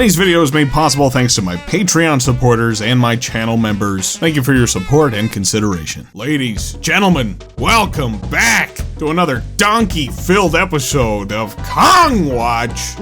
Today's video is made possible thanks to my Patreon supporters and my channel members. Thank you for your support and consideration. Ladies, gentlemen, welcome back to another donkey-filled episode of Kong Watch,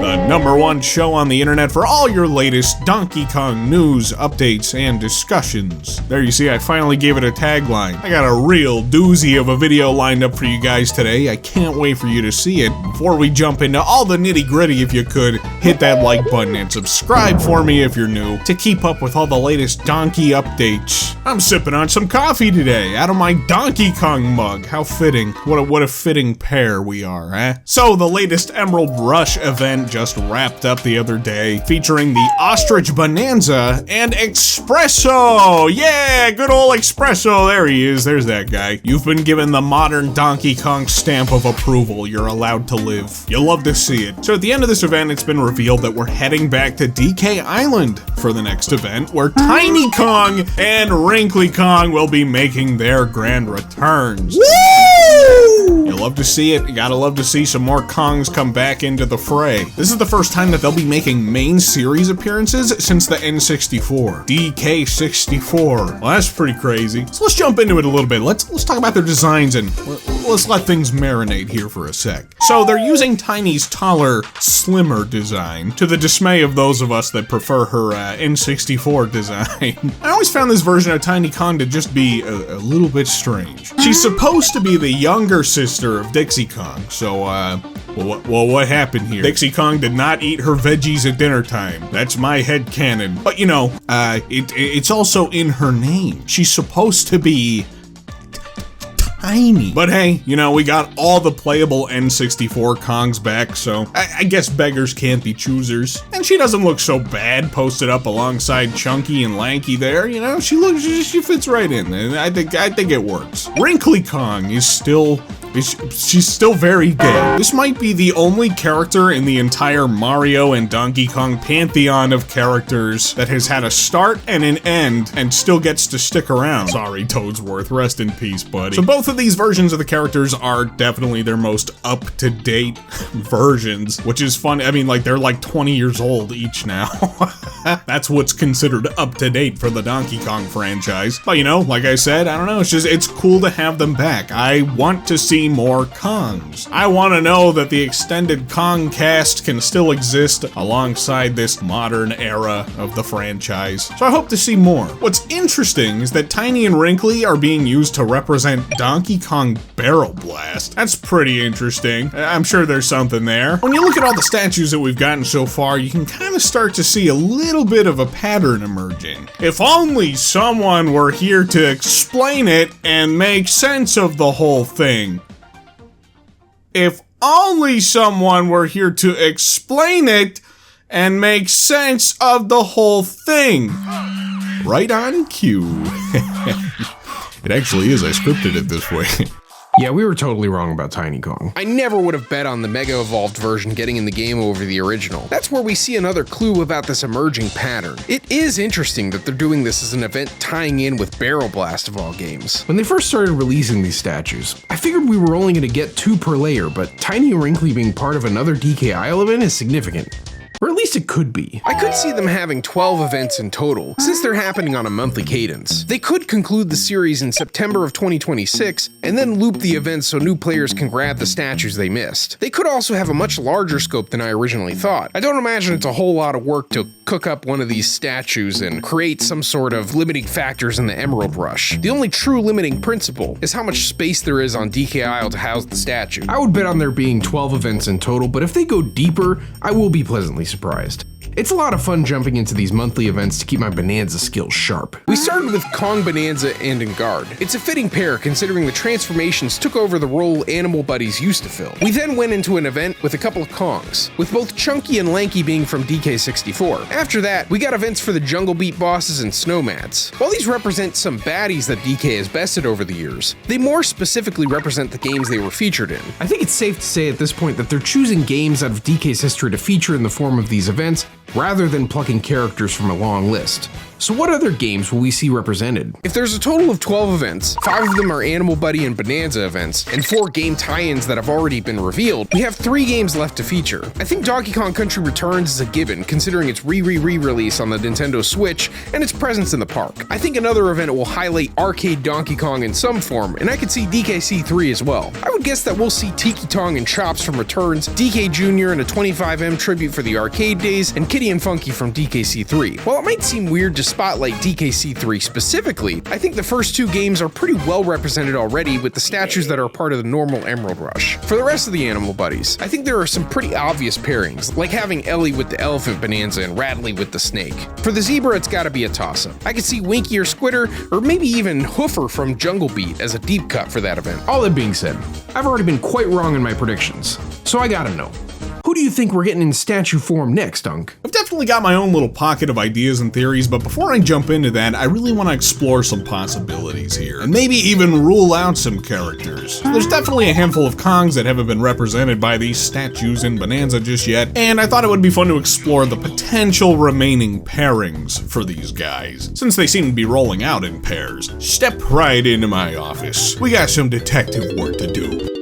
the #1 show on the internet for all your latest Donkey Kong news, updates, and discussions. There you see, I finally gave it a tagline. I got a real doozy of a video lined up for you guys today. I can't wait for you to see it. Before we jump into all the nitty-gritty, if you could, hit that like button and subscribe for me if you're new to keep up with all the latest donkey updates. I'm sipping on some coffee today out of my Donkey Kong mug. How fitting. What a fitting pair we are, eh? So the latest Emerald Rush event just wrapped up the other day, featuring the Ostrich Bonanza and Espresso. Yeah, good old Espresso. There he is. There's that guy. You've been given the modern Donkey Kong stamp of approval. You're allowed to live. You'll love to see it. So at the end of this event, it's been revealed that we're heading back to DK Island for the next event, where Tiny Kong and Wrinkly Kong will be making their grand returns. Woo! You'll love to see it. You gotta love to see some more Kongs come back into the fray. This is the first time that they'll be making main series appearances since the N64. DK64. Well, that's pretty crazy. So let's jump into it a little bit. Let's talk about their designs and let's let things marinate here for a sec. So they're using Tiny's taller, slimmer design, to the dismay of those of us that prefer her N64 design. I always found this version of Tiny Kong to just be a little bit strange. She's supposed to be the younger sister of Dixie Kong, so well, what happened here? Dixie Kong did not eat her veggies at dinner time. That's my headcanon. But you know, it's also in her name. She's supposed to be tiny. But hey, you know, we got all the playable N64 Kongs back, so I guess beggars can't be choosers. And she doesn't look so bad posted up alongside Chunky and Lanky there, you know, she fits right in, and I think it works. Wrinkly Kong is she's still very gay. This might be the only character in the entire Mario and Donkey Kong pantheon of characters that has had a start and an end and still gets to stick around. Sorry, Toadsworth, rest in peace, buddy. So both of these versions of the characters are definitely their most up-to-date versions, which is fun. I mean, like, they're like 20 years old each now. That's what's considered up-to-date for the Donkey Kong franchise. But you know, like I said, I don't know, it's cool to have them back. I want to see more Kongs. I want to know that the extended Kong cast can still exist alongside this modern era of the franchise. So I hope to see more. What's interesting is that Tiny and Wrinkly are being used to represent Donkey Kong Barrel Blast. That's pretty interesting. I'm sure there's something there. When you look at all the statues that we've gotten so far, you can kind of start to see a little bit of a pattern emerging. If only someone were here to explain it and make sense of the whole thing. If only someone were here to explain it and make sense of the whole thing. Right on cue. It actually is. I scripted it this way. Yeah, we were totally wrong about Tiny Kong. I never would have bet on the Mega Evolved version getting in the game over the original. That's where we see another clue about this emerging pattern. It is interesting that they're doing this as an event tying in with Barrel Blast of all games. When they first started releasing these statues, I figured we were only going to get 2 per layer, but Tiny and Wrinkly being part of another DK Isle event is significant. Or at least it could be. I could see them having 12 events in total, since they're happening on a monthly cadence. They could conclude the series in September of 2026, and then loop the events so new players can grab the statues they missed. They could also have a much larger scope than I originally thought. I don't imagine it's a whole lot of work to cook up one of these statues and create some sort of limiting factors in the Emerald Rush. The only true limiting principle is how much space there is on DK Isle to house the statue. I would bet on there being 12 events in total, but if they go deeper, I will be pleasantly surprised. It's a lot of fun jumping into these monthly events to keep my Bonanza skills sharp. We started with Kong Bonanza and Engard. It's a fitting pair considering the transformations took over the role Animal Buddies used to fill. We then went into an event with a couple of Kongs, with both Chunky and Lanky being from DK64. After that, we got events for the Jungle Beat bosses and Snowmads. While these represent some baddies that DK has bested over the years, they more specifically represent the games they were featured in. I think it's safe to say at this point that they're choosing games out of DK's history to feature in the form of these events rather than plucking characters from a long list. So what other games will we see represented? If there's a total of 12 events, 5 of them are Animal Buddy and Bonanza events, and 4 game tie-ins that have already been revealed, we have 3 games left to feature. I think Donkey Kong Country Returns is a given, considering its re-release on the Nintendo Switch and its presence in the park. I think another event will highlight arcade Donkey Kong in some form, and I could see DKC3 as well. I would guess that we'll see Tiki Tong and Chops from Returns, DK Jr. and a 25M tribute for the arcade days, and Kitty and Funky from DKC3. While it might seem weird to spotlight DKC3 specifically, I think the first 2 games are pretty well represented already with the statues that are part of the normal Emerald Rush. For the rest of the Animal Buddies, I think there are some pretty obvious pairings, like having Ellie with the Elephant Bonanza and Radley with the Snake. For the Zebra, it's gotta be a toss-up. I could see Winky or Squitter, or maybe even Hoofer from Jungle Beat as a deep cut for that event. All that being said, I've already been quite wrong in my predictions, so I gotta know. Who do you think we're getting in statue form next, Dunk? I've definitely got my own little pocket of ideas and theories, but before I jump into that, I really want to explore some possibilities here, and maybe even rule out some characters. There's definitely a handful of Kongs that haven't been represented by these statues in Bonanza just yet, and I thought it would be fun to explore the potential remaining pairings for these guys, since they seem to be rolling out in pairs. Step right into my office. We got some detective work to do.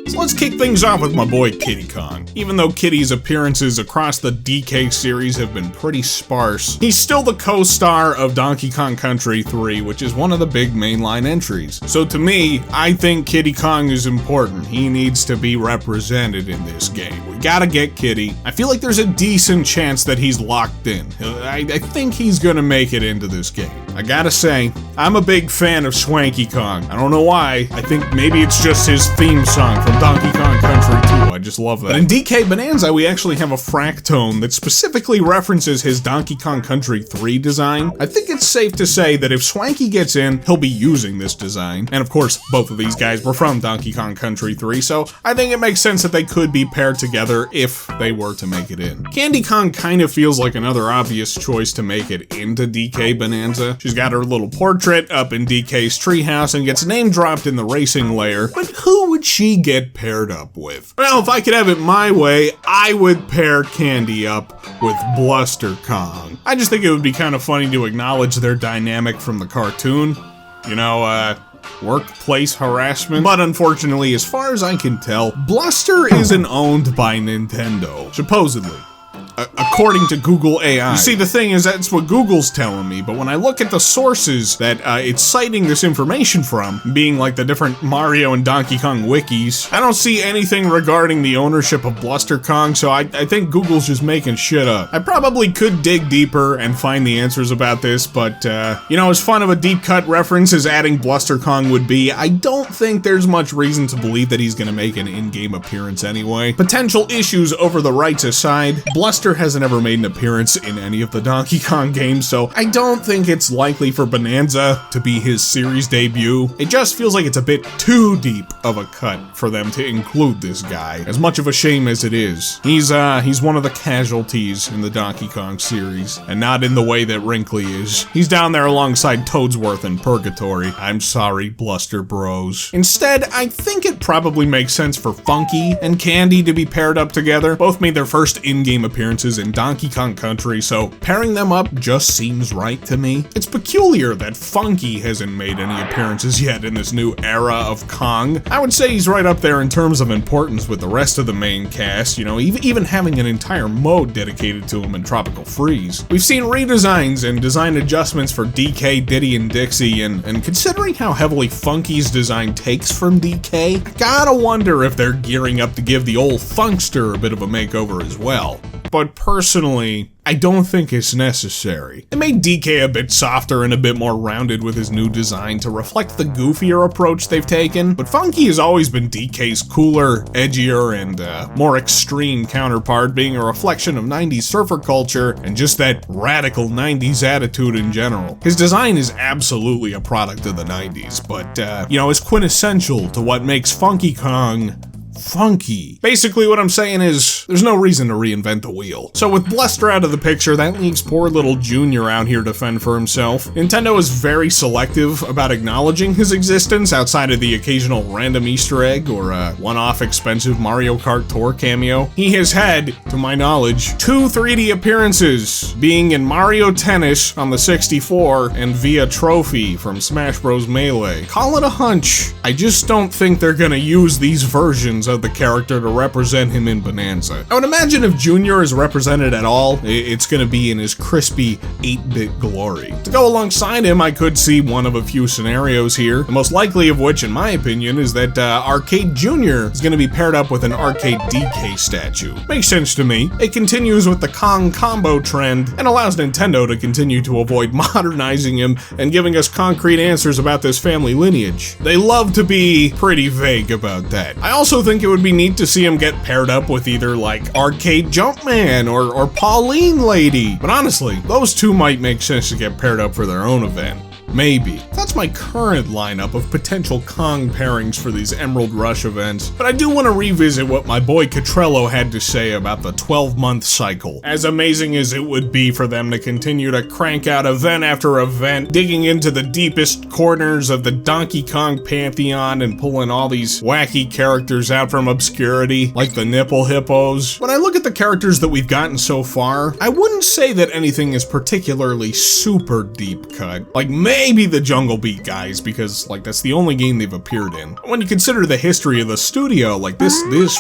So let's kick things off with my boy Kiddy Kong. Even though Kiddy's appearances across the DK series have been pretty sparse, he's still the co-star of Donkey Kong Country 3, which is one of the big mainline entries. So to me, I think Kiddy Kong is important. He needs to be represented in this game. We gotta get Kiddy. I feel like there's a decent chance that he's locked in. I think he's gonna make it into this game. I gotta say, I'm a big fan of Swanky Kong. I don't know why. I think maybe it's just his theme song from Donkey Kong Country 2. I just love that. But in DK Bonanza, we actually have a fractone that specifically references his Donkey Kong Country 3 design. I think it's safe to say that if Swanky gets in, he'll be using this design. And of course, both of these guys were from Donkey Kong Country 3, so I think it makes sense that they could be paired together if they were to make it in. Candy Kong kind of feels like another obvious choice to make it into DK Bonanza. She's got her little portrait up in DK's treehouse and gets name dropped in the racing layer, but who would she get paired up with? Well, if I could have it my way, I would pair Candy up with Bluster Kong. I just think it would be kind of funny to acknowledge their dynamic from the cartoon. You know, workplace harassment. But unfortunately, as far as I can tell, Bluster isn't owned by Nintendo, supposedly. According to Google AI. You see, the thing is, that's what Google's telling me, but when I look at the sources that it's citing this information from, being like the different Mario and Donkey Kong wikis, I don't see anything regarding the ownership of Bluster Kong, so I think Google's just making shit up. I probably could dig deeper and find the answers about this, but, you know, as fun of a deep cut reference as adding Bluster Kong would be, I don't think there's much reason to believe that he's gonna make an in-game appearance anyway. Potential issues over the rights aside, Bluster hasn't ever made an appearance in any of the Donkey Kong games, so I don't think it's likely for Bonanza to be his series debut. It just feels like it's a bit too deep of a cut for them to include this guy, as much of a shame as it is. He's one of the casualties in the Donkey Kong series, and not in the way that Wrinkly is. He's down there alongside Toadsworth in Purgatory. I'm sorry, Bluster Bros. Instead, I think it probably makes sense for Funky and Candy to be paired up together. Both made their first in-game appearances in Donkey Kong Country, so pairing them up just seems right to me. It's peculiar that Funky hasn't made any appearances yet in this new era of Kong. I would say he's right up there in terms of importance with the rest of the main cast, you know, even having an entire mode dedicated to him in Tropical Freeze. We've seen redesigns and design adjustments for DK, Diddy, and Dixie, and considering how heavily Funky's design takes from DK, I gotta wonder if they're gearing up to give the old Funkster a bit of a makeover as well. But personally, I don't think it's necessary. It made DK a bit softer and a bit more rounded with his new design to reflect the goofier approach they've taken, but Funky has always been DK's cooler, edgier, and more extreme counterpart, being a reflection of 90s surfer culture and just that radical 90s attitude in general. His design is absolutely a product of the 90s, but, you know, is quintessential to what makes Funky Kong funky. Basically what I'm saying is, there's no reason to reinvent the wheel. So with Bluster out of the picture, that leaves poor little Junior out here to fend for himself. Nintendo is very selective about acknowledging his existence outside of the occasional random Easter egg or a one-off expensive Mario Kart Tour cameo. He has had, to my knowledge, 2 3D appearances, being in Mario Tennis on the 64 and via Trophy from Smash Bros. Melee. Call it a hunch. I just don't think they're gonna use these versions of the character to represent him in Bonanza. I would imagine if Junior is represented at all, it's gonna be in his crispy 8-bit glory. To go alongside him, I could see one of a few scenarios here, the most likely of which, in my opinion, is that Arcade Junior is gonna be paired up with an Arcade DK statue. Makes sense to me. It continues with the Kong combo trend and allows Nintendo to continue to avoid modernizing him and giving us concrete answers about this family lineage. They love to be pretty vague about that. I also think it would be neat to see him get paired up with either like Arcade Jumpman or Pauline Lady. But honestly, those two might make sense to get paired up for their own event. Maybe. That's my current lineup of potential Kong pairings for these Emerald Rush events, but I do want to revisit what my boy Cottrello had to say about the 12-month cycle. As amazing as it would be for them to continue to crank out event after event, digging into the deepest corners of the Donkey Kong pantheon and pulling all these wacky characters out from obscurity, like the Nipple Hippos. When I look at the characters that we've gotten so far, I wouldn't say that anything is particularly super deep cut. Like, maybe the Jungle Beat guys, because like that's the only game they've appeared in. When you consider the history of the studio, like this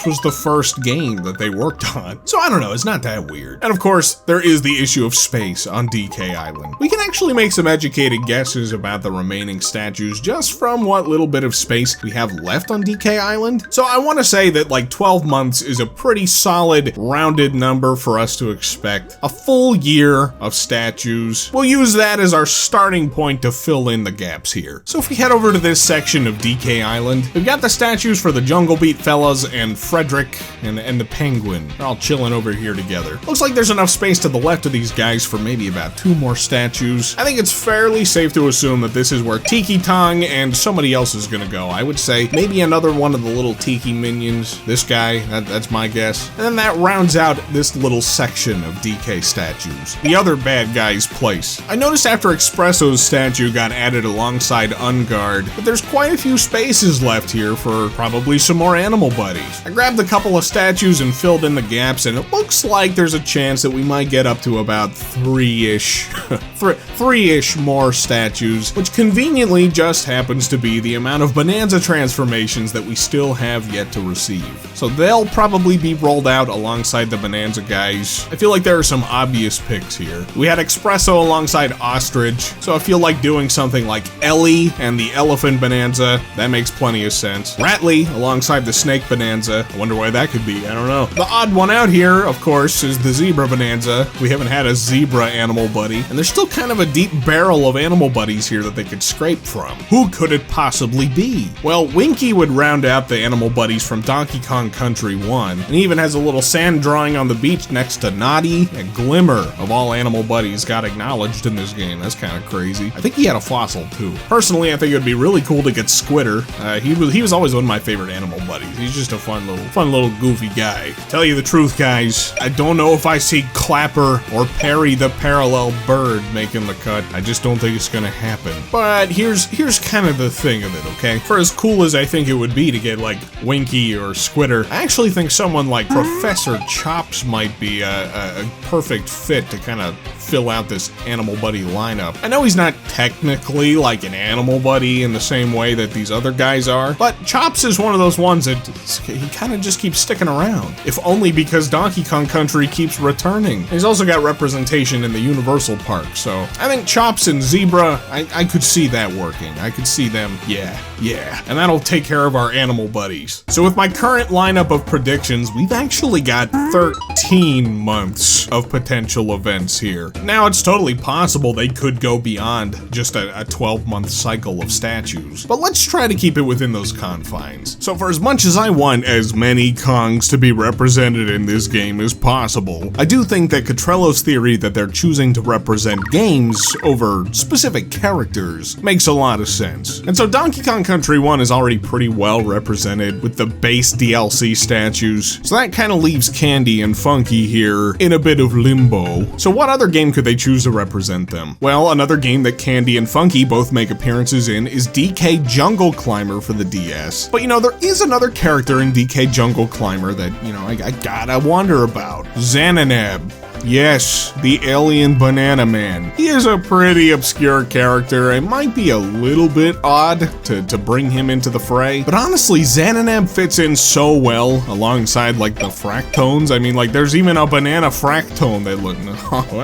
was the first game that they worked on. So I don't know, it's not that weird. And of course, there is the issue of space on DK Island. We can actually make some educated guesses about the remaining statues just from what little bit of space we have left on DK Island. So I want to say that like 12 months is a pretty solid rounded number for us to expect. A full year of statues. We'll use that as our starting point to fill in the gaps here. So if we head over to this section of DK Island, we've got the statues for the Jungle Beat fellas and Frederick and the Penguin. They're all chilling over here together. Looks like there's enough space to the left of these guys for maybe about 2 more statues. I think it's fairly safe to assume that this is where Tiki Tong and somebody else is gonna go. I would say maybe another one of the little Tiki minions. This guy, that's my guess. And then that rounds out this little section of DK statues. The other bad guy's place. I noticed after Espresso's statue got added alongside Unguard, but there's quite a few spaces left here for probably some more animal buddies. I grabbed a couple of statues and filled in the gaps, and it looks like there's a chance that we might get up to about 3-ish, 3-ish more statues, which conveniently just happens to be the amount of Bonanza transformations that we still have yet to receive. So they'll probably be rolled out alongside the Bonanza guys. I feel like there are some obvious picks here. We had Espresso alongside Ostrich, so I feel like doing something like Ellie and the Elephant Bonanza. That makes plenty of sense. Ratley alongside the Snake Bonanza. I wonder why that could be. I don't know. The odd one out here, of course, is the Zebra Bonanza. We haven't had a zebra animal buddy, and there's still kind of a deep barrel of animal buddies here that they could scrape from. Who could it possibly be? Well, Winky would round out the animal buddies from Donkey Kong Country 1, and he even has a little sand drawing on the beach next to Naughty and Glimmer. Of all animal buddies got acknowledged in this game. That's kind of crazy. I think he had a fossil too. Personally, I think it would be really cool to get Squitter. He was always one of my favorite animal buddies. He's just a fun little goofy guy. Tell you the truth, guys, I don't know if I see Clapper or Perry the Parallel Bird making the cut. I just don't think it's gonna happen. But here's kind of the thing of it, okay? For as cool as I think it would be to get like Winky or Squitter, I actually think someone like Professor Chops might be a perfect fit to kind of fill out this animal buddy lineup. I know he's not technically like an animal buddy in the same way that these other guys are, but Chops is one of those ones that he kind of just keeps sticking around, if only because Donkey Kong Country keeps returning. He's also got representation in the Universal Park, so I think Chops and Zebra, I could see that working. I could see them, yeah, and that'll take care of our animal buddies. So with my current lineup of predictions, we've actually got 13 months of potential events here. Now, it's totally possible they could go beyond just a 12-month cycle of statues. But let's try to keep it within those confines. So for as much as I want as many Kongs to be represented in this game as possible, I do think that Cottrello's theory that they're choosing to represent games over specific characters makes a lot of sense. And so Donkey Kong Country 1 is already pretty well represented with the base DLC statues, so that kind of leaves Candy and Funky here in a bit of limbo. So what other game could they choose to represent them? Well, another game that Candy and Funky both make appearances in is DK Jungle Climber for the DS. But you know, there is another character in DK Jungle Climber that, you know, I gotta wonder about. Xananab. Yes, the alien banana man. He is a pretty obscure character. It might be a little bit odd to bring him into the fray, but honestly, Xananab fits in so well alongside like the Fractones. I mean, like there's even a banana Fractone that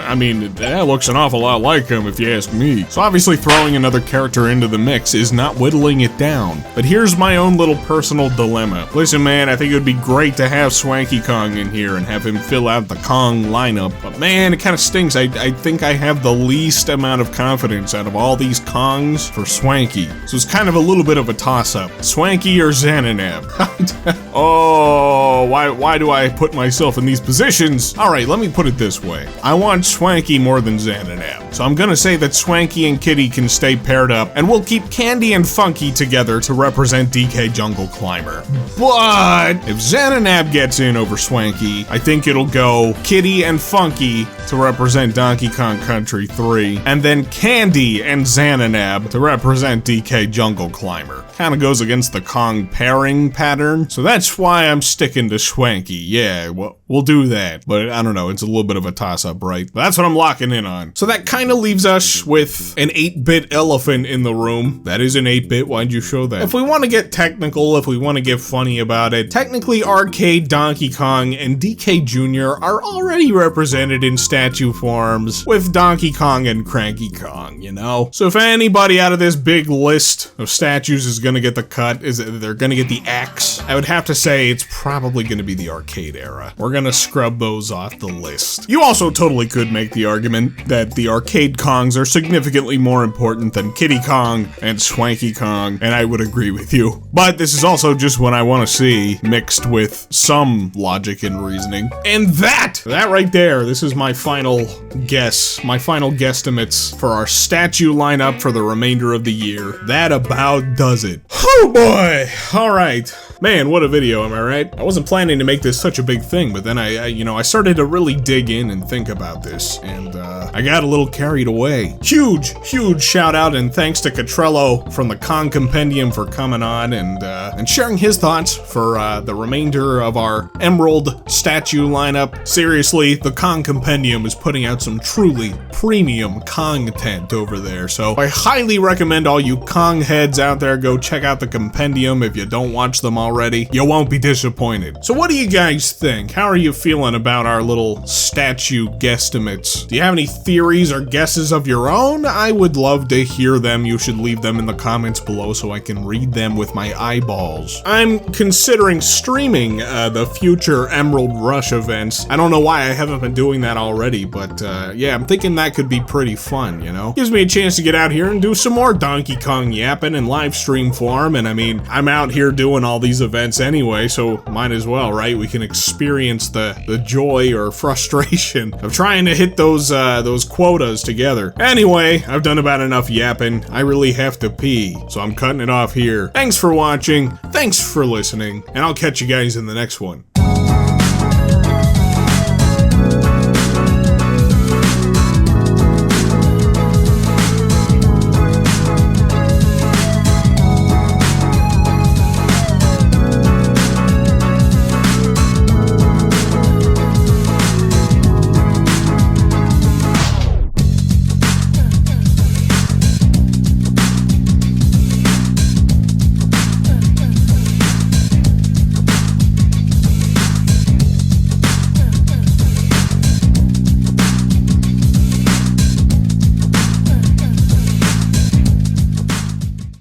I mean, that looks an awful lot like him if you ask me. So obviously throwing another character into the mix is not whittling it down. But here's my own little personal dilemma. Listen man, I think it would be great to have Swanky Kong in here and have him fill out the Kong lineup. But man, it kind of stinks. I think I have the least amount of confidence out of all these Kongs for Swanky. So it's kind of a little bit of a toss-up. Swanky or Xananab? Oh, why do I put myself in these positions? Alright, let me put it this way. I want Swanky more than Xananab. So I'm gonna say that Swanky and Kitty can stay paired up, and we'll keep Candy and Funky together to represent DK Jungle Climber. But if Xananab gets in over Swanky, I think it'll go Kitty and Funky to represent Donkey Kong Country 3, and then Candy and Xananab to represent DK Jungle Climber. Kinda goes against the Kong pairing pattern, so that's why I'm sticking to Swanky. Yeah, we'll do that. But I don't know, it's a little bit of a toss-up, right? But that's what I'm locking in on. So that kinda leaves us with an 8-bit elephant in the room. That is an 8-bit, why'd you show that? If we want to get technical, if we want to get funny about it, technically Arcade Donkey Kong and DK Jr. are already represented in statue forms with Donkey Kong and Cranky Kong, you know? So if anybody out of this big list of statues is gonna get the cut, they're gonna get the X, I would have to say it's probably gonna be the arcade era. We're gonna scrub those off the list. You also totally could make the argument that the arcade Kongs are significantly more important than Kitty Kong and Swanky Kong, and I would agree with you. But this is also just what I want to see, mixed with some logic and reasoning. And that right there, this is my final guess, my final guesstimates for our statue lineup for the remainder of the year. That about does it. Oh boy! Alright. Man, what a video, am I right? I wasn't planning to make this such a big thing, but then I started to really dig in and think about this, and I got a little carried away. Huge shout out and thanks to Cottrello from the Kong Kompendium for coming on and sharing his thoughts for the remainder of our Emerald statue lineup. Seriously, the Kong Kompendium is putting out some truly premium content over there, so I highly recommend all you Kong heads out there go check out the Kompendium if you don't watch them already. You won't be disappointed. So what do you guys think? How are you feeling about our little statue guesstimates? Do you have any theories or guesses of your own? I would love to hear them. You should leave them in the comments below so I can read them with my eyeballs. I'm considering streaming the future Emerald Rush events. I don't know why I haven't been doing that already, but yeah, I'm thinking that could be pretty fun, you know? Gives me a chance to get out here and do some more Donkey Kong yapping in live stream form, and I mean, I'm out here doing all these events anyway, so might as well, right? We can experience the joy or frustration of trying to hit those quotas together. Anyway, I've done about enough yapping. I really have to pee, so I'm cutting it off here. Thanks for watching, thanks for listening, and I'll catch you guys in the next one.